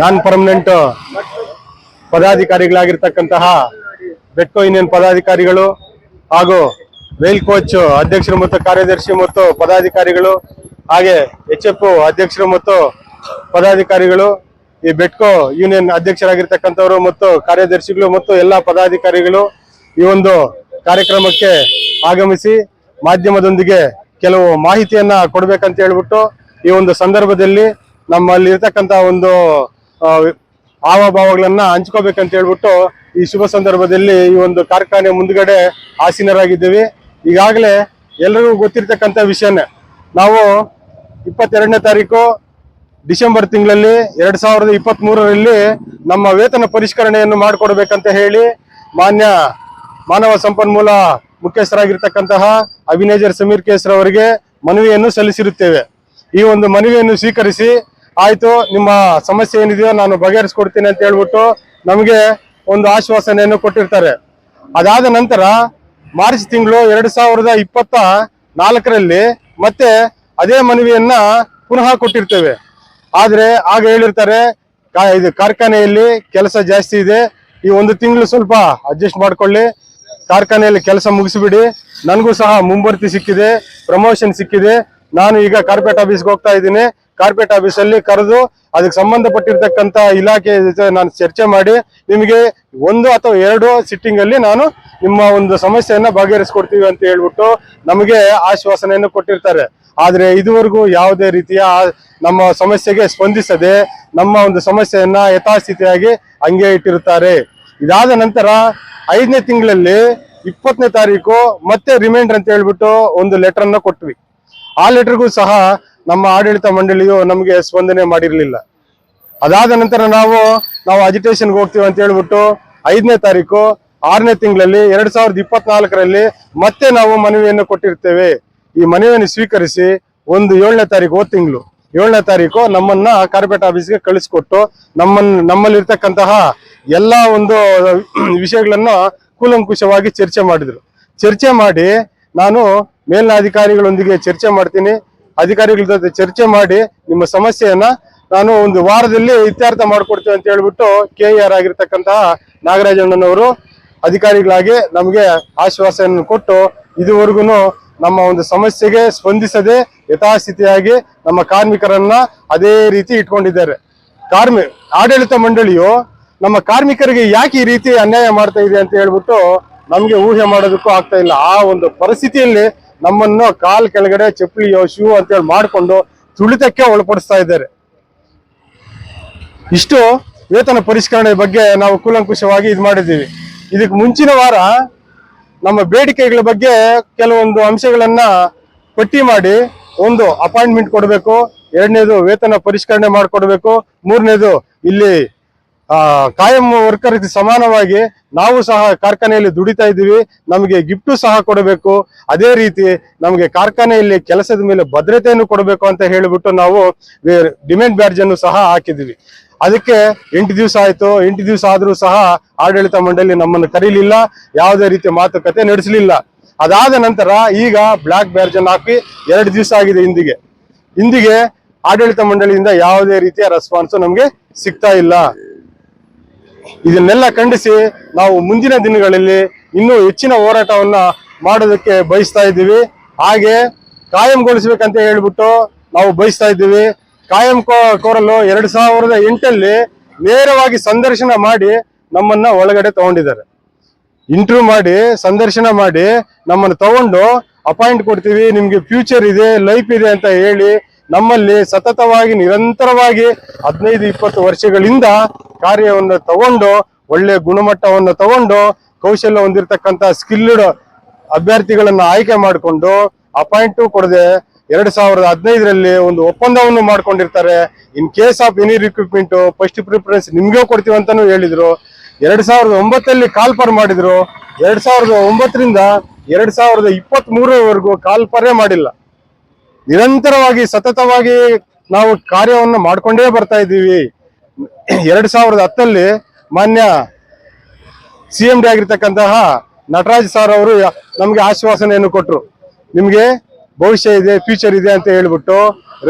ನಾನ್ permanent ಪದಾಧಿಕಾರಿಗಳಾಗಿರ್ತಕ್ಕಂತಹ ಬೆಟ್ಕೋ union ಪದಾಧಿಕಾರಿಗಳು ಹಾಗೂ rail coach ಅಧ್ಯಕ್ಷರು ಮತ್ತು ಕಾರ್ಯದರ್ಶಿ ಮತ್ತು ಪದಾಧಿಕಾರಿಗಳು, ಹಾಗೆ HF ಅಧ್ಯಕ್ಷರು ಮತ್ತು ಪದಾಧಿಕಾರಿಗಳು, ಈ ಬೆಟ್ಕೋ ಯೂನಿಯನ್ ಅಧ್ಯಕ್ಷರಾಗಿರ್ತಕ್ಕಂಥವರು ಮತ್ತು ಕಾರ್ಯದರ್ಶಿಗಳು ಮತ್ತು ಎಲ್ಲಾ ಪದಾಧಿಕಾರಿಗಳು ಈ ಒಂದು ಕಾರ್ಯಕ್ರಮಕ್ಕೆ ಆಗಮಿಸಿ ಮಾಧ್ಯಮದೊಂದಿಗೆ ಕೆಲವು ಮಾಹಿತಿಯನ್ನ ಕೊಡ್ಬೇಕಂತ ಹೇಳ್ಬಿಟ್ಟು ಈ ಒಂದು ಸಂದರ್ಭದಲ್ಲಿ ನಮ್ಮಲ್ಲಿ ಇರ್ತಕ್ಕಂಥ ಒಂದು ಹಾವಭಾವಗಳನ್ನ ಹಂಚ್ಕೋಬೇಕಂತ ಹೇಳ್ಬಿಟ್ಟು ಈ ಶುಭ ಸಂದರ್ಭದಲ್ಲಿ ಈ ಒಂದು ಕಾರ್ಖಾನೆ ಮುಂದ್ಗಡೆ ಆಸೀನರಾಗಿದ್ದೀವಿ. ಈಗಾಗಲೇ ಎಲ್ರಿಗೂ ಗೊತ್ತಿರ್ತಕ್ಕಂಥ ವಿಷಯನೇ, ನಾವು 22ನೇ ತಾರೀಕು ಡಿಸೆಂಬರ್ ತಿಂಗಳಲ್ಲಿ 2023ರಲ್ಲಿ ನಮ್ಮ ವೇತನ ಪರಿಷ್ಕರಣೆಯನ್ನು ಮಾಡಿಕೊಡ್ಬೇಕಂತ ಹೇಳಿ ಮಾನ್ಯ ಮಾನವ ಸಂಪನ್ಮೂಲ ಮುಖ್ಯಸ್ಥರಾಗಿರ್ತಕ್ಕಂತಹ ಅಭಿನೇಜರ್ ಸಮೀರ್ ಕೇಸ್ರ ಅವರಿಗೆ ಮನವಿಯನ್ನು ಸಲ್ಲಿಸಿರುತ್ತೇವೆ. ಈ ಒಂದು ಮನವಿಯನ್ನು ಸ್ವೀಕರಿಸಿ ಆಯ್ತು ನಿಮ್ಮ ಸಮಸ್ಯೆ ಏನಿದೆಯೋ ನಾನು ಬಗೆಹರಿಸ್ಕೊಡ್ತೀನಿ ಅಂತ ಹೇಳ್ಬಿಟ್ಟು ನಮಗೆ ಒಂದು ಆಶ್ವಾಸನೆಯನ್ನು ಕೊಟ್ಟಿರ್ತಾರೆ. ಅದಾದ ನಂತರ ಮಾರ್ಚ್ ತಿಂಗಳು 2024ರಲ್ಲಿ ಮತ್ತೆ ಅದೇ ಮನವಿಯನ್ನ ಪುನಃ ಕೊಟ್ಟಿರ್ತೇವೆ. ಆದ್ರೆ ಆಗ ಹೇಳಿರ್ತಾರೆ ಇದು ಕಾರ್ಖಾನೆಯಲ್ಲಿ ಕೆಲಸ ಜಾಸ್ತಿ ಇದೆ, ಈ ಒಂದು ತಿಂಗಳು ಸ್ವಲ್ಪ ಅಡ್ಜಸ್ಟ್ ಮಾಡ್ಕೊಳ್ಳಿ, ಕಾರ್ಖಾನೆಯಲ್ಲಿ ಕೆಲಸ ಮುಗಿಸ್ಬಿಡಿ, ನನಗೂ ಸಹ ಮುಂಬರ್ತಿ ಸಿಕ್ಕಿದೆ, ಪ್ರಮೋಷನ್ ಸಿಕ್ಕಿದೆ, ನಾನು ಈಗ ಕಾರ್ಪೊರೇಟ್ ಆಫೀಸ್ಗೆ ಹೋಗ್ತಾ ಇದ್ದೀನಿ, ಕಾರ್ಪೊರೇಟ್ ಆಫೀಸಲ್ಲಿ ಕರೆದು ಅದಕ್ಕೆ ಸಂಬಂಧಪಟ್ಟಿರ್ತಕ್ಕಂಥ ಇಲಾಖೆ ಜೊತೆ ನಾನು ಚರ್ಚೆ ಮಾಡಿ ನಿಮಗೆ 1 ಅಥವಾ 2 ಸಿಟ್ಟಿಂಗ್ ಅಲ್ಲಿ ನಾನು ನಿಮ್ಮ ಒಂದು ಸಮಸ್ಯೆಯನ್ನ ಬಗೆಹರಿಸ್ಕೊಡ್ತೀವಿ ಅಂತ ಹೇಳ್ಬಿಟ್ಟು ನಮಗೆ ಆಶ್ವಾಸನೆಯನ್ನು ಕೊಟ್ಟಿರ್ತಾರೆ. ಆದ್ರೆ ಇದುವರೆಗೂ ಯಾವುದೇ ರೀತಿಯ ನಮ್ಮ ಸಮಸ್ಯೆಗೆ ಸ್ಪಂದಿಸದೆ ನಮ್ಮ ಒಂದು ಸಮಸ್ಯೆಯನ್ನ ಯಥಾಸ್ಥಿತಿಯಾಗಿ ಹಂಗೆ ಇಟ್ಟಿರುತ್ತಾರೆ. ಇದಾದ ನಂತರ 5ನೇ ತಿಂಗಳಲ್ಲಿ 20ನೇ ತಾರೀಕು ಮತ್ತೆ ರಿಮೈಂಡರ್ ಅಂತ ಹೇಳ್ಬಿಟ್ಟು ಒಂದು ಲೆಟರ್ ಅನ್ನ ಕೊಟ್ವಿ. ಆ ಲೆಟರ್ಗೂ ಸಹ ನಮ್ಮ ಆಡಳಿತ ಮಂಡಳಿಯು ನಮಗೆ ಸ್ಪಂದನೆ ಮಾಡಿರ್ಲಿಲ್ಲ. ಅದಾದ ನಂತರ ನಾವು ಅಜಿಟೇಷನ್ಗೆ ಹೋಗ್ತೀವಿ ಅಂತ ಹೇಳ್ಬಿಟ್ಟು 5ನೇ ತಾರೀಕು 6ನೇ ತಿಂಗಳಲ್ಲಿ 2024ರಲ್ಲಿ ಮತ್ತೆ ನಾವು ಮನವಿಯನ್ನು ಕೊಟ್ಟಿರ್ತೇವೆ. ಈ ಮನವಿಯನ್ನು ಸ್ವೀಕರಿಸಿ 7ನೇ ತಾರೀಕು ಹೋದ ತಿಂಗಳು 7ನೇ ತಾರೀಕು ನಮ್ಮನ್ನ ಕಾರ್ಪೊರೇಟ್ ಆಫೀಸ್ಗೆ ಕಳಿಸ್ಕೊಟ್ಟು ನಮ್ಮಲ್ಲಿರ್ತಕ್ಕಂತಹ ಎಲ್ಲಾ ಒಂದು ವಿಷಯಗಳನ್ನ ಕೂಲಂಕುಷವಾಗಿ ಚರ್ಚೆ ಮಾಡಿದ್ರು. ಚರ್ಚೆ ಮಾಡಿ ನಾನು ಮೇಲಿನ ಅಧಿಕಾರಿಗಳೊಂದಿಗೆ ಚರ್ಚೆ ಮಾಡ್ತೀನಿ, ಅಧಿಕಾರಿಗಳ ಜೊತೆ ಚರ್ಚೆ ಮಾಡಿ ನಿಮ್ಮ ಸಮಸ್ಯೆಯನ್ನ ನಾನು ಒಂದು ವಾರದಲ್ಲಿ ಇತ್ಯರ್ಥ ಮಾಡ್ಕೊಡ್ತೇವೆ ಅಂತ ಹೇಳ್ಬಿಟ್ಟು KER ಆಗಿರ್ತಕ್ಕಂತಹ ನಾಗರಾಜಣ್ಣನವರು ಅಧಿಕಾರಿಗಳಾಗಿ ನಮಗೆ ಆಶ್ವಾಸನೆ ಕೊಟ್ಟು ಇದುವರೆಗೂ ನಮ್ಮ ಒಂದು ಸಮಸ್ಯೆಗೆ ಸ್ಪಂದಿಸದೆ ಯಥಾಸ್ಥಿತಿಯಾಗಿ ನಮ್ಮ ಕಾರ್ಮಿಕರನ್ನ ಅದೇ ರೀತಿ ಇಟ್ಕೊಂಡಿದ್ದಾರೆ. ಆಡಳಿತ ಮಂಡಳಿಯು ನಮ್ಮ ಕಾರ್ಮಿಕರಿಗೆ ಯಾಕೆ ಈ ರೀತಿ ಅನ್ಯಾಯ ಮಾಡ್ತಾ ಇದೆ ಅಂತ ಹೇಳ್ಬಿಟ್ಟು ನಮ್ಗೆ ಊಹೆ ಮಾಡೋದಕ್ಕೂ ಆಗ್ತಾ ಇಲ್ಲ. ಆ ಒಂದು ಪರಿಸ್ಥಿತಿಯಲ್ಲಿ ನಮ್ಮನ್ನು ಕಾಲ್ ಕೆಳಗಡೆ ಚಪ್ಪಲಿ ಶೂ ಅಂತ ಹೇಳಿ ಮಾಡ್ಕೊಂಡು ತುಳಿತಕ್ಕೆ ಒಳಪಡಿಸ್ತಾ ಇದ್ದಾರೆ. ಇಷ್ಟು ವೇತನ ಪರಿಷ್ಕರಣೆ ಬಗ್ಗೆ ನಾವು ಕೂಲಂಕುಷವಾಗಿ ಇದು ಮಾಡಿದ್ದೀವಿ. ಇದಕ್ಕೆ ಮುಂಚಿನ ವಾರ ನಮ್ಮ ಬೇಡಿಕೆಗಳ ಬಗ್ಗೆ ಕೆಲವೊಂದು ಅಂಶಗಳನ್ನ ಪಟ್ಟಿ ಮಾಡಿ, 1 ಅಪಾಯಿಂಟ್ಮೆಂಟ್ ಕೊಡಬೇಕು, 2ನೇದು ವೇತನ ಪರಿಷ್ಕರಣೆ ಮಾಡಿಕೊಡ್ಬೇಕು, 3ನೇದು ಇಲ್ಲಿ ಕಾಯಂ ವರ್ಕರ್ಗೆ ಸಮಾನವಾಗಿ ನಾವು ಸಹ ಕಾರ್ಖಾನೆಯಲ್ಲಿ ದುಡಿತಾ ಇದ್ದೀವಿ, ನಮಗೆ ಗಿಫ್ಟು ಸಹ ಕೊಡಬೇಕು, ಅದೇ ರೀತಿ ನಮಗೆ ಕಾರ್ಖಾನೆಯಲ್ಲಿ ಕೆಲಸದ ಮೇಲೆ ಭದ್ರತೆಯನ್ನು ಕೊಡಬೇಕು ಅಂತ ಹೇಳಿಬಿಟ್ಟು ನಾವು ಡಿಮ್ಯಾಂಡ್ ಬ್ಯಾಡ್ಜ್ ಅನ್ನು ಸಹ ಹಾಕಿದ್ವಿ. ಅದಕ್ಕೆ 8 ದಿವಸ ಆಯ್ತು. 8 ದಿವಸ ಆದ್ರೂ ಸಹ ಆಡಳಿತ ಮಂಡಳಿ ನಮ್ಮನ್ನು ಕರೀಲಿಲ್ಲ, ಯಾವುದೇ ರೀತಿಯ ಮಾತುಕತೆ ನಡೆಸಲಿಲ್ಲ. ಅದಾದ ನಂತರ ಈಗ ಬ್ಲಾಕ್ ಬ್ಯಾಡ್ಜ್ ಅನ್ನು ಹಾಕಿ 2 ದಿವಸ ಆಗಿದೆ. ಇಂದಿಗೆ ಆಡಳಿತ ಮಂಡಳಿಯಿಂದ ಯಾವುದೇ ರೀತಿಯ ರೆಸ್ಪಾನ್ಸ್ ನಮ್ಗೆ ಸಿಗ್ತಾ ಇಲ್ಲ. ಇದನ್ನೆಲ್ಲ ಖಂಡಿಸಿ ನಾವು ಮುಂದಿನ ದಿನಗಳಲ್ಲಿ ಇನ್ನೂ ಹೆಚ್ಚಿನ ಹೋರಾಟವನ್ನ ಮಾಡೋದಕ್ಕೆ ಬಯಸ್ತಾ ಇದ್ದೀವಿ. ಹಾಗೆ ಕಾಯಂಗೊಳಿಸ್ಬೇಕಂತ ಹೇಳ್ಬಿಟ್ಟು ನಾವು ಬಯಸ್ತಾ ಇದ್ದೀವಿ. ಕಾಯಂ ಕೋರಲು 2008ರಲ್ಲಿ ನೇರವಾಗಿ ಸಂದರ್ಶನ ಮಾಡಿ ನಮ್ಮನ್ನ ಒಳಗಡೆ ತಗೊಂಡಿದ್ದಾರೆ. ಇಂಟರ್ವ್ಯೂ ಮಾಡಿ ಸಂದರ್ಶನ ಮಾಡಿ ನಮ್ಮನ್ನು ತಗೊಂಡು ಅಪಾಯಿಂಟ್ ಕೊಡ್ತೀವಿ, ನಿಮ್ಗೆ ಫ್ಯೂಚರ್ ಇದೆ, ಲೈಫ್ ಇದೆ ಅಂತ ಹೇಳಿ ನಮ್ಮಲ್ಲಿ ಸತತವಾಗಿ ನಿರಂತರವಾಗಿ 15-20 ವರ್ಷಗಳಿಂದ ಕಾರ್ಯವನ್ನು ತಗೊಂಡು ಒಳ್ಳೆ ಗುಣಮಟ್ಟವನ್ನು ತಗೊಂಡು ಕೌಶಲ್ಯ ಹೊಂದಿರತಕ್ಕಂತ ಸ್ಕಿಲ್ಡ್ ಅಭ್ಯರ್ಥಿಗಳನ್ನ ಆಯ್ಕೆ ಮಾಡಿಕೊಂಡು ಅಪಾಯಿಂಟು ಕೊಡದೆ 2015ರಲ್ಲಿ ಒಂದು ಒಪ್ಪಂದವನ್ನು ಮಾಡ್ಕೊಂಡಿರ್ತಾರೆ. In case of any recruitment first preference ನಿಮ್ಗೆ ಕೊಡ್ತೀವಿ ಅಂತಾನು ಹೇಳಿದ್ರು. 2009ರಲ್ಲಿ ಕಾಲ್ಫರ್ ಮಾಡಿದ್ರು. 2009ರಿಂದ 2023ವರೆಗೂ ಕಾಲ್ಫರೇ ಮಾಡಿಲ್ಲ. ನಿರಂತರವಾಗಿ ಸತತವಾಗಿ ನಾವು ಕಾರ್ಯವನ್ನು ಮಾಡ್ಕೊಂಡೇ ಬರ್ತಾ ಇದ್ದೀವಿ. 2010ರಲ್ಲಿ ಮಾನ್ಯ CMD ಆಗಿರ್ತಕ್ಕಂತಹ ನಟರಾಜ್ ಸರ್ ಅವರು ನಮ್ಗೆ ಆಶ್ವಾಸನೆಯನ್ನು ಕೊಟ್ರು, ನಿಮ್ಗೆ ಭವಿಷ್ಯ ಇದೆ, ಫ್ಯೂಚರ್ ಇದೆ ಅಂತ ಹೇಳ್ಬಿಟ್ಟು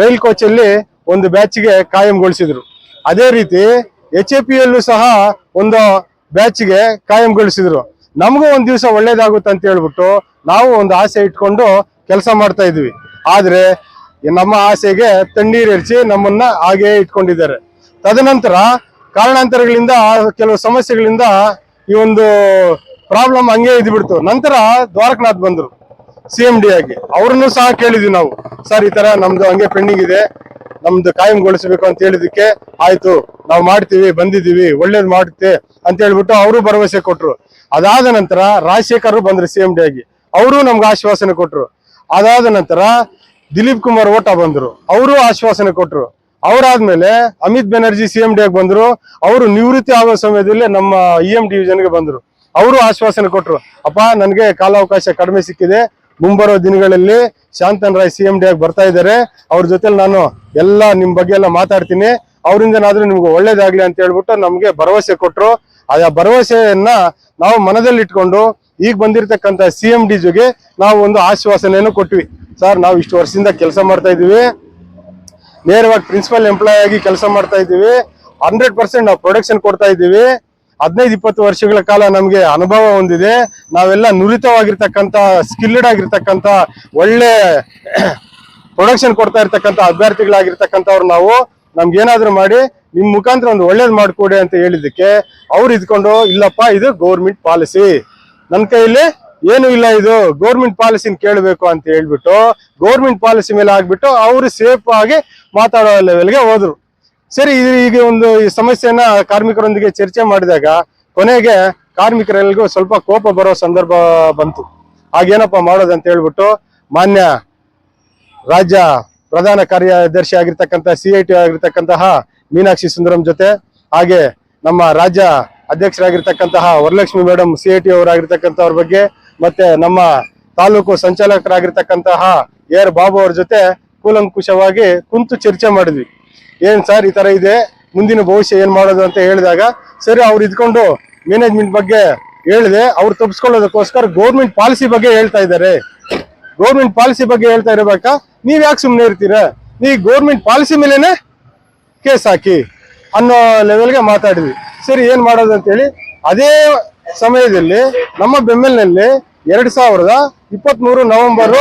ರೈಲ್ ಕೋಚ್ ಅಲ್ಲಿ ಒಂದು ಬ್ಯಾಚ್ಗೆ ಕಾಯಂಗೊಳಿಸಿದ್ರು. ಅದೇ ರೀತಿ HAPಯಲ್ಲೂ ಸಹ ಒಂದು ಬ್ಯಾಚ್ಗೆ ಕಾಯಂಗೊಳಿಸಿದ್ರು. ನಮಗೂ ಒಂದ್ ದಿವಸ ಒಳ್ಳೇದಾಗುತ್ತೆ ಅಂತ ಹೇಳ್ಬಿಟ್ಟು ನಾವು ಒಂದು ಆಸೆ ಇಟ್ಕೊಂಡು ಕೆಲಸ ಮಾಡ್ತಾ ಇದ್ವಿ. ಆದ್ರೆ ನಮ್ಮ ಆಸೆಗೆ ತಣ್ಣೀರ್ ಎರಚಿ ನಮ್ಮನ್ನ ಹಾಗೆ ಇಟ್ಕೊಂಡಿದ್ದಾರೆ. ತದನಂತರ ಕಾರಣಾಂತರಗಳಿಂದ ಕೆಲವು ಸಮಸ್ಯೆಗಳಿಂದ ಈ ಒಂದು ಪ್ರಾಬ್ಲಮ್ ಹಂಗೆ ಇದ್ಬಿಡ್ತು. ನಂತರ ದ್ವಾರಕನಾಥ್ ಬಂದ್ರು CMD ಆಗಿ. ಅವ್ರನ್ನು ಸಹ ಕೇಳಿದ್ವಿ ನಾವು, ಸರ್ ಈ ತರ ನಮ್ದು ಹಂಗೆ ಪೆಂಡಿಂಗ್ ಇದೆ, ನಮ್ದು ಕಾಯಂಗೊಳಿಸಬೇಕು ಅಂತ ಹೇಳಿದಕ್ಕೆ ಆಯ್ತು ನಾವು ಮಾಡ್ತೀವಿ, ಬಂದಿದೀವಿ, ಒಳ್ಳೇದ್ ಮಾಡುತ್ತೆ ಅಂತ ಹೇಳ್ಬಿಟ್ಟು ಅವರು ಭರವಸೆ ಕೊಟ್ರು. ಅದಾದ ನಂತರ ರಾಜಶೇಖರ್ ಬಂದ್ರು CMD ಆಗಿ, ಅವರು ನಮ್ಗೆ ಆಶ್ವಾಸನೆ ಕೊಟ್ರು. ಅದಾದ ನಂತರ ದಿಲೀಪ್ ಕುಮಾರ್ ಓಟ ಬಂದ್ರು, ಅವರು ಆಶ್ವಾಸನೆ ಕೊಟ್ರು. ಅವರಾದ್ಮೇಲೆ ಅಮಿತ್ ಬೆನರ್ಜಿ CMD ಆಗಿ ಬಂದ್ರು. ಅವರು ನಿವೃತ್ತಿ ಆಗೋ ಸಮಯದಲ್ಲಿ ನಮ್ಮ EM ಡಿವಿಷನ್ಗೆ ಬಂದ್ರು. ಅವರು ಆಶ್ವಾಸನೆ ಕೊಟ್ರು, ಅಪ್ಪ ನನಗೆ ಕಾಲಾವಕಾಶ ಕಡಿಮೆ ಸಿಕ್ಕಿದೆ, ಮುಂಬರೋ ದಿನಗಳಲ್ಲಿ ಶಾಂತನ್ ರಾಯ್ CMD ಆಗಿ ಬರ್ತಾ ಇದ್ದಾರೆ, ಅವ್ರ ಜೊತೆಲಿ ನಾನು ಎಲ್ಲ ನಿಮ್ ಬಗ್ಗೆ ಎಲ್ಲ ಮಾತಾಡ್ತೀನಿ, ಅವರಿಂದನಾದ್ರೂ ನಿಮ್ಗೆ ಒಳ್ಳೇದಾಗ್ಲಿ ಅಂತ ಹೇಳ್ಬಿಟ್ಟು ನಮ್ಗೆ ಭರವಸೆ ಕೊಟ್ರು. ಆ ಭರವಸೆಯನ್ನ ನಾವು ಮನದಲ್ಲಿ ಇಟ್ಕೊಂಡು ಈಗ ಬಂದಿರತಕ್ಕಂತ CMD ಜೊತೆ ನಾವು ಒಂದು ಆಶ್ವಾಸನೆಯನ್ನು ಕೊಟ್ವಿ. ಸರ್ ನಾವು ಇಷ್ಟು ವರ್ಷದಿಂದ ಕೆಲಸ ಮಾಡ್ತಾ ಇದೀವಿ, ನೇರವಾಗಿ ಪ್ರಿನ್ಸಿಪಲ್ ಎಂಪ್ಲಾಯ್ ಆಗಿ ಕೆಲಸ ಮಾಡ್ತಾ ಇದ್ದೀವಿ, 100% ನಾವು ಪ್ರೊಡಕ್ಷನ್ ಕೊಡ್ತಾ ಇದ್ದೀವಿ, 15-20 ವರ್ಷಗಳ ಕಾಲ ನಮ್ಗೆ ಅನುಭವ ಹೊಂದಿದೆ, ನಾವೆಲ್ಲ ನುರಿತವಾಗಿರ್ತಕ್ಕಂಥ ಸ್ಕಿಲ್ಡ್ ಆಗಿರ್ತಕ್ಕಂಥ ಒಳ್ಳೆ ಪ್ರೊಡಕ್ಷನ್ ಕೊಡ್ತಾ ಇರ್ತಕ್ಕಂಥ ಅಭ್ಯರ್ಥಿಗಳಾಗಿರ್ತಕ್ಕಂಥವ್ರು ನಾವು, ನಮ್ಗೇನಾದ್ರೂ ಮಾಡಿ ನಿಮ್ ಮುಖಾಂತರ ಒಂದು ಒಳ್ಳೇದ್ ಮಾಡ್ಕೊಡಿ ಅಂತ ಹೇಳಿದಕ್ಕೆ ಅವ್ರು ಇದ್ಕೊಂಡು ಇಲ್ಲಪ್ಪ ಇದು ಗೌರ್ಮೆಂಟ್ ಪಾಲಿಸಿ, ನನ್ನ ಕೈಯಲ್ಲಿ ಏನು ಇಲ್ಲ, ಇದು ಗೌರ್ಮೆಂಟ್ ಪಾಲಿಸಿನ ಕೇಳಬೇಕು ಅಂತ ಹೇಳ್ಬಿಟ್ಟು ಗೌರ್ಮೆಂಟ್ ಪಾಲಿಸಿ ಮೇಲೆ ಆಗ್ಬಿಟ್ಟು ಅವರು ಸೇಫ್ ಆಗಿ ಮಾತಾಡೋ ಲೆವೆಲ್ಗೆ ಹೋದ್ರು. ಸರಿ, ಈಗ ಒಂದು ಈ ಸಮಸ್ಯೆಯನ್ನ ಕಾರ್ಮಿಕರೊಂದಿಗೆ ಚರ್ಚೆ ಮಾಡಿದಾಗ ಕೊನೆಗೆ ಕಾರ್ಮಿಕರೆಲ್ರಿಗೂ ಸ್ವಲ್ಪ ಕೋಪ ಬರೋ ಸಂದರ್ಭ ಬಂತು. ಆಗೇನಪ್ಪ ಮಾಡೋದಂತ ಹೇಳ್ಬಿಟ್ಟು ಮಾನ್ಯ ರಾಜ್ಯ ಪ್ರಧಾನ ಕಾರ್ಯದರ್ಶಿ ಆಗಿರ್ತಕ್ಕಂಥ CIT ಆಗಿರ್ತಕ್ಕಂತಹ ಮೀನಾಕ್ಷಿ ಸುಂದರಂ ಜೊತೆ, ಹಾಗೆ ನಮ್ಮ ರಾಜ್ಯ ಅಧ್ಯಕ್ಷರಾಗಿರ್ತಕ್ಕಂತಹ ವರಲಕ್ಷ್ಮಿ ಮೇಡಮ್ CIT ಅವರಾಗಿರ್ತಕ್ಕಂಥವ್ರ ಬಗ್ಗೆ, ಮತ್ತೆ ನಮ್ಮ ತಾಲೂಕು ಸಂಚಾಲಕರಾಗಿರ್ತಕ್ಕಂತಹ AR ಬಾಬು ಅವ್ರ ಜೊತೆ ಕೂಲಂಕುಷವಾಗಿ ಕುಂತು ಚರ್ಚೆ ಮಾಡಿದ್ವಿ. ಏನ್ ಸರ್ ಈ ತರ ಇದೆ, ಮುಂದಿನ ಭವಿಷ್ಯ ಏನ್ ಮಾಡೋದು ಅಂತ ಹೇಳಿದಾಗ ಸರಿ ಅವ್ರು ಇದ್ಕೊಂಡು ಮ್ಯಾನೇಜ್ಮೆಂಟ್ ಬಗ್ಗೆ ಹೇಳಿದೆ. ಅವ್ರು ತಪ್ಪಿಸ್ಕೊಳ್ಳೋದಕ್ಕೋಸ್ಕರ ಗೌರ್ಮೆಂಟ್ ಪಾಲಿಸಿ ಬಗ್ಗೆ ಹೇಳ್ತಾ ಇದ್ದಾರೆ. ಗೌರ್ಮೆಂಟ್ ಪಾಲಿಸಿ ಬಗ್ಗೆ ಹೇಳ್ತಾ ಇರಬೇಕಾ, ನೀವ್ ಯಾಕೆ ಸುಮ್ಮನೆ ಇರ್ತೀರಾ, ನೀವ್ ಗೌರ್ಮೆಂಟ್ ಪಾಲಿಸಿ ಮೇಲೆನೆ ಕೇಸ್ ಹಾಕಿ ಅನ್ನೋ ಲೆವೆಲ್ಗೆ ಮಾತಾಡಿದ್ವಿ. ಸರಿ ಏನ್ ಮಾಡೋದು ಅಂತೇಳಿ ಅದೇ ಸಮಯದಲ್ಲಿ ನಮ್ಮ ಬೆಮ್ಮೆಲ್ನಲ್ಲಿ 2023 ನವೆಂಬರ್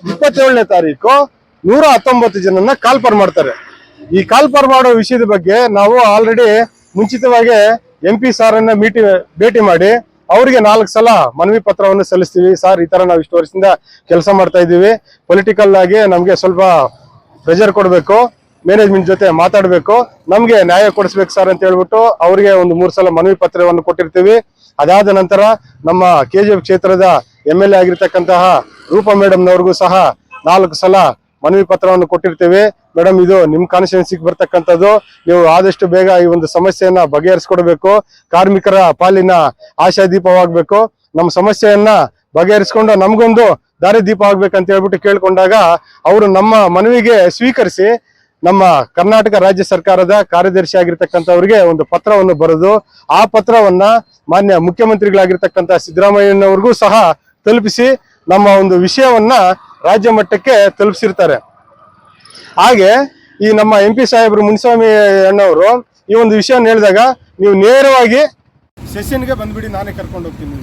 27ನೇ ತಾರೀಕು 119 ಜನನ್ನ ಕಾಲ್ಪರ್ ಮಾಡ್ತಾರೆ. ಈ ಕಾಲ್ಪರ್ ಮಾಡೋ ವಿಷಯದ ಬಗ್ಗೆ ನಾವು ಆಲ್ರೆಡಿ ಮುಂಚಿತವಾಗಿ MP ಸಾರನ್ನ ಭೇಟಿ ಮಾಡಿ ಅವರಿಗೆ 4 ಸಲ ಮನವಿ ಪತ್ರವನ್ನು ಸಲ್ಲಿಸ್ತೀವಿ. ಸರ್ ಈ ತರ ನಾವು ಇಷ್ಟು ವರ್ಷದಿಂದ ಕೆಲಸ ಮಾಡ್ತಾ ಇದ್ದೀವಿ, ಪೊಲಿಟಿಕಲ್ ಆಗಿ ನಮ್ಗೆ ಸ್ವಲ್ಪ ಪ್ರೆಷರ್ ಕೊಡ್ಬೇಕು, ಮ್ಯಾನೇಜ್ಮೆಂಟ್ ಜೊತೆ ಮಾತಾಡ್ಬೇಕು, ನಮ್ಗೆ ನ್ಯಾಯ ಕೊಡಿಸ್ಬೇಕು ಸರ್ ಅಂತ ಹೇಳ್ಬಿಟ್ಟು ಅವರಿಗೆ ಒಂದು 3 ಸಲ ಮನವಿ ಪತ್ರವನ್ನು ಕೊಟ್ಟಿರ್ತೀವಿ. ಅದಾದ ನಂತರ ನಮ್ಮ KGF ಕ್ಷೇತ್ರದ MLA ಆಗಿರ್ತಕ್ಕಂತಹ ರೂಪಾ ಮೇಡಮ್ನವ್ರಿಗೂ ಸಹ 4 ಸಲ ಮನವಿ ಪತ್ರವನ್ನು ಕೊಟ್ಟಿರ್ತೀವಿ. ಮೇಡಮ್ ಇದು ನಿಮ್ ಕಾನ್ಸ್ಟಿಟ್ಯೂನ್ಸಿಗೆ ಬರ್ತಕ್ಕಂಥದ್ದು, ನೀವು ಆದಷ್ಟು ಬೇಗ ಈ ಒಂದು ಸಮಸ್ಯೆಯನ್ನ ಬಗೆಹರಿಸ್ಕೊಡ್ಬೇಕು, ಕಾರ್ಮಿಕರ ಪಾಲಿನ ಆಶಾದೀಪವಾಗ್ಬೇಕು, ನಮ್ಮ ಸಮಸ್ಯೆಯನ್ನ ಬಗೆಹರಿಸ್ಕೊಂಡು ನಮ್ಗೊಂದು ದಾರಿ ದೀಪ ಆಗ್ಬೇಕಂತ ಹೇಳ್ಬಿಟ್ಟು ಕೇಳ್ಕೊಂಡಾಗ ಅವರು ನಮ್ಮ ಮನವಿಗೆ ಸ್ವೀಕರಿಸಿ ನಮ್ಮ ಕರ್ನಾಟಕ ರಾಜ್ಯ ಸರ್ಕಾರದ ಕಾರ್ಯದರ್ಶಿ ಆಗಿರ್ತಕ್ಕಂಥವ್ರಿಗೆ ಒಂದು ಪತ್ರವನ್ನು ಬರೆದು ಆ ಪತ್ರವನ್ನ ಮಾನ್ಯ ಮುಖ್ಯಮಂತ್ರಿಗಳಾಗಿರ್ತಕ್ಕಂಥ ಸಿದ್ದರಾಮಯ್ಯನವ್ರಿಗೂ ಸಹ ತಲುಪಿಸಿ ನಮ್ಮ ಒಂದು ವಿಷಯವನ್ನ ರಾಜ್ಯ ಮಟ್ಟಕ್ಕೆ ತಲುಪಿಸಿರ್ತಾರೆ. ಹಾಗೆ ಈ ನಮ್ಮ MP ಸಾಹೇಬರು ಮುನಿಸ್ವಾಮಿ ಅಣ್ಣವರು ಈ ಒಂದು ವಿಷಯವನ್ನು ಹೇಳಿದಾಗ ನೀವು ನೇರವಾಗಿ ಸೆಷನ್ಗೆ ಬಂದ್ಬಿಡಿ, ನಾನೇ ಕರ್ಕೊಂಡು ಹೋಗ್ತೀನಿ.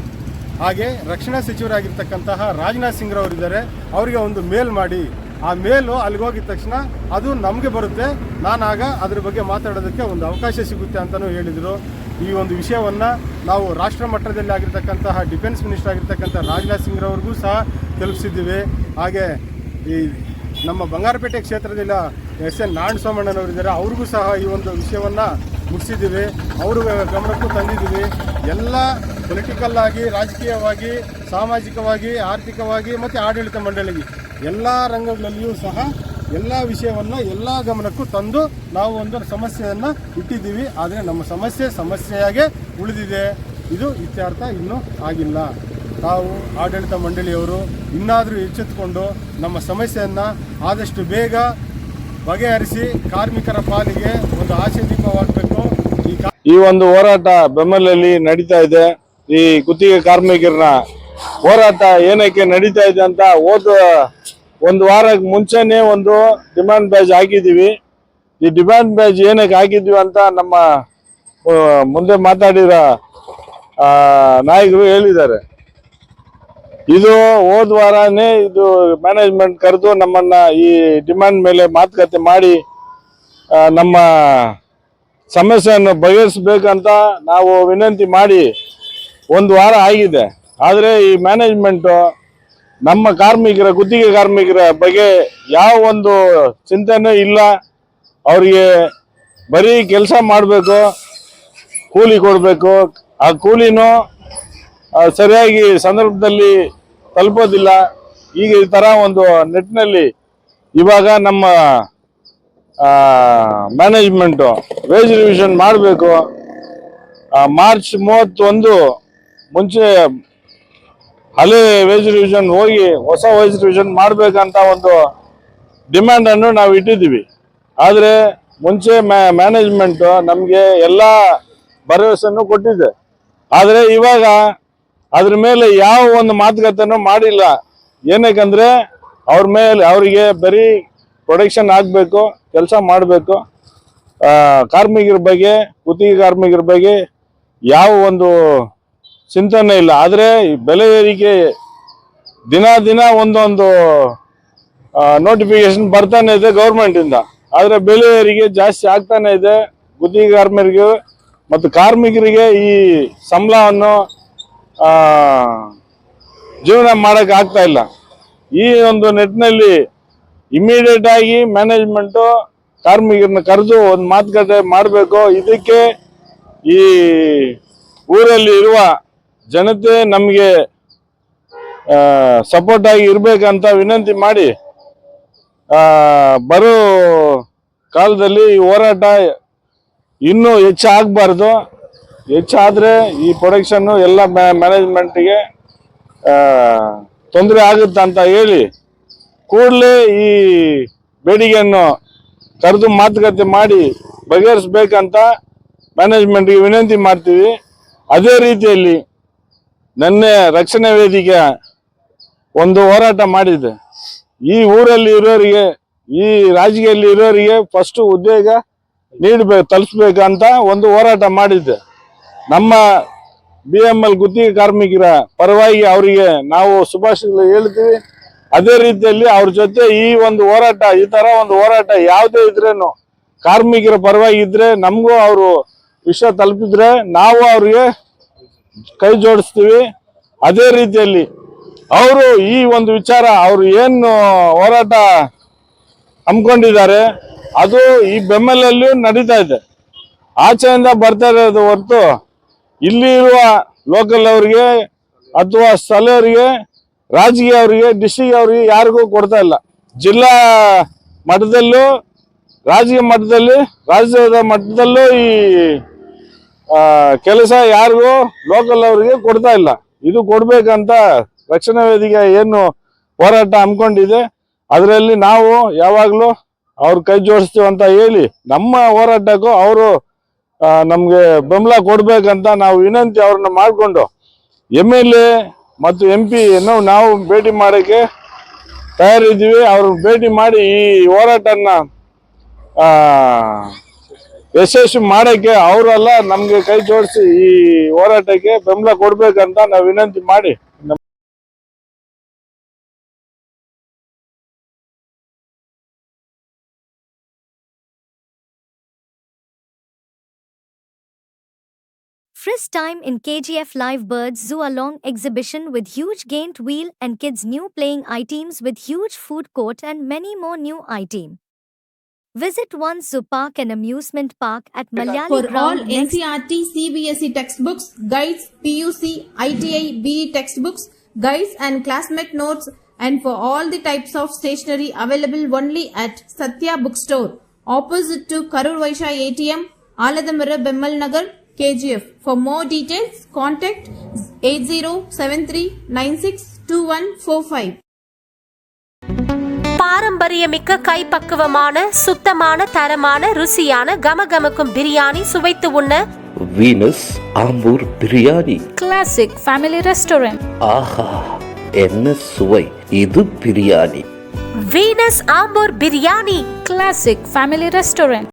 ಹಾಗೆ ರಕ್ಷಣಾ ಸಚಿವರಾಗಿರ್ತಕ್ಕಂತಹ ರಾಜನಾಥ್ ಸಿಂಗ್ ರವರು ಇದ್ದಾರೆ, ಅವರಿಗೆ ಒಂದು ಮೇಲ್ ಮಾಡಿ, ಆ ಮೇಲು ಅಲ್ಲಿಗೆ ಹೋಗಿದ ತಕ್ಷಣ ಅದು ನಮಗೆ ಬರುತ್ತೆ, ನಾನಾಗ ಅದ್ರ ಬಗ್ಗೆ ಮಾತಾಡೋದಕ್ಕೆ ಒಂದು ಅವಕಾಶ ಸಿಗುತ್ತೆ ಅಂತಲೂ ಹೇಳಿದರು. ಈ ಒಂದು ವಿಷಯವನ್ನು ನಾವು ರಾಷ್ಟ್ರ ಮಟ್ಟದಲ್ಲಿ ಆಗಿರ್ತಕ್ಕಂತಹ ಡಿಫೆನ್ಸ್ ಮಿನಿಸ್ಟರ್ ಆಗಿರ್ತಕ್ಕಂಥ ರಾಜನಾಥ್ ಸಿಂಗ್ ರವ್ರಿಗೂ ಸಹ ತಲುಪಿಸಿದ್ದೀವಿ. ಹಾಗೆ ಈ ನಮ್ಮ ಬಂಗಾರಪೇಟೆ ಕ್ಷೇತ್ರದಲ್ಲಿ SN ನಾರಾಯಣಸ್ವಾಮಣ್ಣನವರಿದ್ದಾರೆ, ಅವ್ರಿಗೂ ಸಹ ಈ ಒಂದು ವಿಷಯವನ್ನು ಮುಗಿಸಿದ್ದೀವಿ, ಅವ್ರ ಗಮನಕ್ಕೂ ತಂದಿದ್ದೀವಿ. ಎಲ್ಲ ಪೊಲಿಟಿಕಲ್ ಆಗಿ, ರಾಜಕೀಯವಾಗಿ, ಸಾಮಾಜಿಕವಾಗಿ, ಆರ್ಥಿಕವಾಗಿ ಮತ್ತು ಆಡಳಿತ ಮಂಡಳಿಗೆ ಎಲ್ಲ ರಂಗಗಳಲ್ಲಿಯೂ ಸಹ ಎಲ್ಲ ವಿಷಯವನ್ನು ಎಲ್ಲ ಗಮನಕ್ಕೂ ತಂದು ನಾವು ಒಂದು ಸಮಸ್ಯೆಯನ್ನು ಇಟ್ಟಿದ್ದೀವಿ. ಆದರೆ ನಮ್ಮ ಸಮಸ್ಯೆಯಾಗೆ ಉಳಿದಿದೆ, ಇದು ಇತ್ಯರ್ಥ ಇನ್ನೂ ಆಗಿಲ್ಲ. ತಾವು ಆಡಳಿತ ಮಂಡಳಿಯವರು ಇನ್ನಾದರೂ ಎಚ್ಚೆತ್ತುಕೊಂಡು ನಮ್ಮ ಸಮಸ್ಯೆಯನ್ನು ಆದಷ್ಟು ಬೇಗ ಬಗೆಹರಿಸಿ ಕಾರ್ಮಿಕರ ಪಾಲಿಗೆ ಒಂದು ಆಶಾದೀಪವಾಗಬೇಕು. ಈ ಒಂದು ಹೋರಾಟ ಬೆಮ್ಮಲಲ್ಲಿ ನಡೀತಾ ಇದೆ. ಈ ಗುತ್ತಿಗೆ ಕಾರ್ಮಿಕರನ್ನ ಹೋರಾಟ ಏನಕ್ಕೆ ನಡೀತಾ ಇದೆ ಅಂತ ಹೋದ ಒಂದು ವಾರ ಮುಂಚೆನೆ ಒಂದು ಡಿಮಾಂಡ್ ಬ್ಯಾಚ್ ಹಾಕಿದ್ದೀವಿ. ಈ ಡಿಮ್ಯಾಂಡ್ ಬ್ಯಾಚ್ ಏನಕ್ಕೆ ಹಾಕಿದ್ವಿ ಅಂತ ನಮ್ಮ ಮುಂದೆ ಮಾತಾಡಿರೋ ನಾಯಕರು ಹೇಳಿದ್ದಾರೆ. ಇದು ಹೋದ ವಾರನೇ ಇದು ಮ್ಯಾನೇಜ್ಮೆಂಟ್ ಕರೆದು ನಮ್ಮನ್ನ ಈ ಡಿಮ್ಯಾಂಡ್ ಮೇಲೆ ಮಾತುಕತೆ ಮಾಡಿ ನಮ್ಮ ಸಮಸ್ಯೆಯನ್ನು ಬಗೆಹರಿಸಬೇಕಂತ ನಾವು ವಿನಂತಿ ಮಾಡಿ 1 ವಾರ ಆಗಿದೆ. ಆದರೆ ಈ ಮ್ಯಾನೇಜ್ಮೆಂಟು ನಮ್ಮ ಗುತ್ತಿಗೆ ಕಾರ್ಮಿಕರ ಬಗ್ಗೆ ಯಾವ ಒಂದು ಚಿಂತನೆ ಇಲ್ಲ. ಅವರಿಗೆ ಬರೀ ಕೆಲಸ ಮಾಡಬೇಕು, ಕೂಲಿ ಕೊಡಬೇಕು. ಆ ಕೂಲಿನೂ ಸರಿಯಾಗಿ ಸಂದರ್ಭದಲ್ಲಿ ತಲುಪೋದಿಲ್ಲ. ಈಗ ಈ ಥರ ಒಂದು ನಿಟ್ಟಿನಲ್ಲಿ ಇವಾಗ ನಮ್ಮ ಮ್ಯಾನೇಜ್ಮೆಂಟು ವೇಜ್ ರಿವಿಷನ್ ಮಾಡಬೇಕು. ಮಾರ್ಚ್ 31 ಮುಂಚೆ ಹಳೆ ವೇಜ್ ರಿವಿಷನ್ ಹೋಗಿ ಹೊಸ ವೇಜ್ ರಿವಿಷನ್ ಮಾಡಬೇಕಂತ ಒಂದು ಡಿಮ್ಯಾಂಡನ್ನು ನಾವು ಇಟ್ಟಿದ್ದೀವಿ. ಆದರೆ ಮುಂಚೆ ಮ್ಯಾನೇಜ್ಮೆಂಟು ನಮಗೆ ಎಲ್ಲ ಭರವಸೆಯನ್ನು ಕೊಟ್ಟಿದೆ. ಆದರೆ ಇವಾಗ ಅದ್ರ ಮೇಲೆ ಯಾವ ಒಂದು ಮಾತುಕತೆನೂ ಮಾಡಿಲ್ಲ. ಏನಕ್ಕಂದ್ರೆ ಅವರಿಗೆ ಬರೀ ಪ್ರೊಡಕ್ಷನ್ ಆಗಬೇಕು, ಕೆಲಸ ಮಾಡಬೇಕು. ಕಾರ್ಮಿಕರ ಬಗ್ಗೆ, ಗುತ್ತಿಗೆ ಕಾರ್ಮಿಕರ ಬಗ್ಗೆ ಯಾವ ಒಂದು ಚಿಂತನೆ ಇಲ್ಲ. ಆದರೆ ಬೆಲೆ ಏರಿಕೆ ದಿನ ಒಂದೊಂದು ನೋಟಿಫಿಕೇಶನ್ ಬರ್ತಾನೆ ಇದೆ ಗೌರ್ಮೆಂಟಿಂದ. ಆದರೆ ಬೆಲೆ ಏರಿಕೆ ಜಾಸ್ತಿ ಆಗ್ತಾನೆ ಇದೆ. ಗುತ್ತಿಗೆ ಕಾರ್ಮಿಕರಿಗೆ ಮತ್ತು ಕಾರ್ಮಿಕರಿಗೆ ಈ ಸಂಬಳವನ್ನು ಜೀವನ ಮಾಡಕ್ಕೆ ಆಗ್ತಾ ಇಲ್ಲ. ಈ ಒಂದು ನಿಟ್ಟಿನಲ್ಲಿ ಇಮಿಡಿಯೇಟ್ ಆಗಿ ಮ್ಯಾನೇಜ್ಮೆಂಟು ಕಾರ್ಮಿಕರನ್ನ ಕರೆದು ಒಂದು ಮಾತುಕತೆ ಮಾಡಬೇಕು. ಇದಕ್ಕೆ ಈ ಊರಲ್ಲಿ ಇರುವ ಜನತೆ ನಮಗೆ ಸಪೋರ್ಟ್ ಆಗಿ ಇರ್ಬೇಕಂತ ವಿನಂತಿ ಮಾಡಿ ಬರೋ ಕಾಲದಲ್ಲಿ ಈ ಹೋರಾಟ ಇನ್ನೂ ಹೆಚ್ಚಾಗಬಾರ್ದು. ಹೆಚ್ಚಾದ್ರೆ ಈ ಪ್ರೊಡಕ್ಷನ್ನು ಎಲ್ಲ ಮ್ಯಾನೇಜ್ಮೆಂಟ್ಗೆ ತೊಂದರೆ ಆಗುತ್ತೆ ಅಂತ ಹೇಳಿ ಕೂಡಲೇ ಈ ಬೇಡಿಕೆಯನ್ನು ಕರೆದು ಮಾತುಕತೆ ಮಾಡಿ ಬಗೆಹರಿಸ್ಬೇಕಂತ ಮ್ಯಾನೇಜ್ಮೆಂಟ್ಗೆ ವಿನಂತಿ ಮಾಡ್ತೀವಿ. ಅದೇ ರೀತಿಯಲ್ಲಿ ನಿನ್ನೆ ರಕ್ಷಣಾ ವೇದಿಕೆ ಒಂದು ಹೋರಾಟ ಮಾಡಿದೆ. ಈ ಊರಲ್ಲಿ ಇರೋರಿಗೆ, ಈ ರಾಜಕೀಯಲ್ಲಿ ಇರೋರಿಗೆ ಫಸ್ಟ್ ಉದ್ಯೋಗ ತಲುಪಿಸ್ಬೇಕಂತ ಒಂದು ಹೋರಾಟ ಮಾಡಿದ್ದೆ. ನಮ್ಮ BML ಗುತ್ತಿಗೆ ಕಾರ್ಮಿಕರ ಪರವಾಗಿ ಅವರಿಗೆ ನಾವು ಶುಭಾಶಯಗಳು ಹೇಳ್ತೀವಿ. ಅದೇ ರೀತಿಯಲ್ಲಿ ಅವ್ರ ಜೊತೆ ಈ ಒಂದು ಹೋರಾಟ, ಈ ತರ ಒಂದು ಹೋರಾಟ ಯಾವುದೇ ಇದ್ರೇನು ಕಾರ್ಮಿಕರ ಪರವಾಗಿ ಇದ್ರೆ ನಮಗೂ ಅವರು ವಿಷಯ ತಲುಪಿದ್ರೆ ನಾವು ಅವ್ರಿಗೆ ಕೈ ಜೋಡಿಸ್ತೀವಿ. ಅದೇ ರೀತಿಯಲ್ಲಿ ಅವರು ಈ ಒಂದು ವಿಚಾರ ಅವರು ಏನು ಹೋರಾಟ ಹಮ್ಮಿಕೊಂಡಿದ್ದಾರೆ ಅದು ಈ ಬೆಮ್ಮಲಲ್ಲಿ ನಡೀತಾ ಇದೆ. ಆಚೆಯಿಂದ ಬರ್ತಾ ಇರೋದು ಹೊರತು ಇಲ್ಲಿ ಇರುವ ಲೋಕಲ್ ಅವರಿಗೆ ಅಥವಾ ಸ್ಥಳೀಯರಿಗೆ, ರಾಜಕೀಯ ಅವರಿಗೆ, ಡಿಸ್ಟ್ರಿಕ್ಟ್ ಅವರಿಗೆ ಯಾರಿಗೂ ಕೊಡ್ತಾ ಇಲ್ಲ. ಜಿಲ್ಲಾ ಮಟ್ಟದಲ್ಲೂ, ರಾಜ್ಯ ಮಟ್ಟದಲ್ಲಿ, ರಾಜ್ಯದ ಮಟ್ಟದಲ್ಲೂ ಈ ಕೆಲಸ ಯಾರಿಗೂ ಲೋಕಲ್ ಅವರಿಗೆ ಕೊಡ್ತಾ ಇಲ್ಲ. ಇದು ಕೊಡ್ಬೇಕಂತ ರಕ್ಷಣಾ ವೇದಿಕೆ ಏನು ಹೋರಾಟ ಹಮ್ಮಿಕೊಂಡಿದೆ ಅದರಲ್ಲಿ ನಾವು ಯಾವಾಗಲೂ ಅವ್ರ ಕೈ ಜೋಡಿಸ್ತೀವಿ ಅಂತ ಹೇಳಿ ನಮ್ಮ ಹೋರಾಟಕ್ಕೂ ಅವರು ನಮಗೆ ಬೆಂಬಲ ಕೊಡ್ಬೇಕಂತ ನಾವು ವಿನಂತಿ ಅವ್ರನ್ನ ಮಾಡಿಕೊಂಡು MLA ಮತ್ತು MP ನಾವು ಭೇಟಿ ಮಾಡೋಕ್ಕೆ ತಯಾರಿದ್ದೀವಿ. ಅವ್ರನ್ನ ಭೇಟಿ ಮಾಡಿ ಈ ಹೋರಾಟನ ಯಶಸ್ವಿ ಮಾಡೋಕ್ಕೆ ಅವರೆಲ್ಲ ನಮಗೆ ಕೈ ಜೋಡಿಸಿ ಈ ಹೋರಾಟಕ್ಕೆ ಬೆಂಬಲ ಕೊಡ್ಬೇಕಂತ ನಾವು ವಿನಂತಿ ಮಾಡಿ Frisk time in KGF Live Birds Zoo along exhibition with huge gained wheel and kids new playing items with huge food court and many more new items. Visit one zoo park and amusement park at Malayali For all Ground next NCERT, CBSE textbooks, guides, PUC, ITI, BE textbooks, guides and classmate notes, and for all the types of stationery available only at Satya Bookstore, opposite to Karur Vaishya ATM, Aladamara Bemmal Nagar, KGF. For more details, contact 8073962145. பாரம்பரியமிக்க கைப்பக்குவமான சுத்தமான தரமான ருசியான கமகமக்கும் பிரியாணி சுவைத்து உண்ண Venus Ambur biryani classic family restaurant. ஆஹா என்ன சுவை! இது biryani. Venus Ambur biryani classic family restaurant.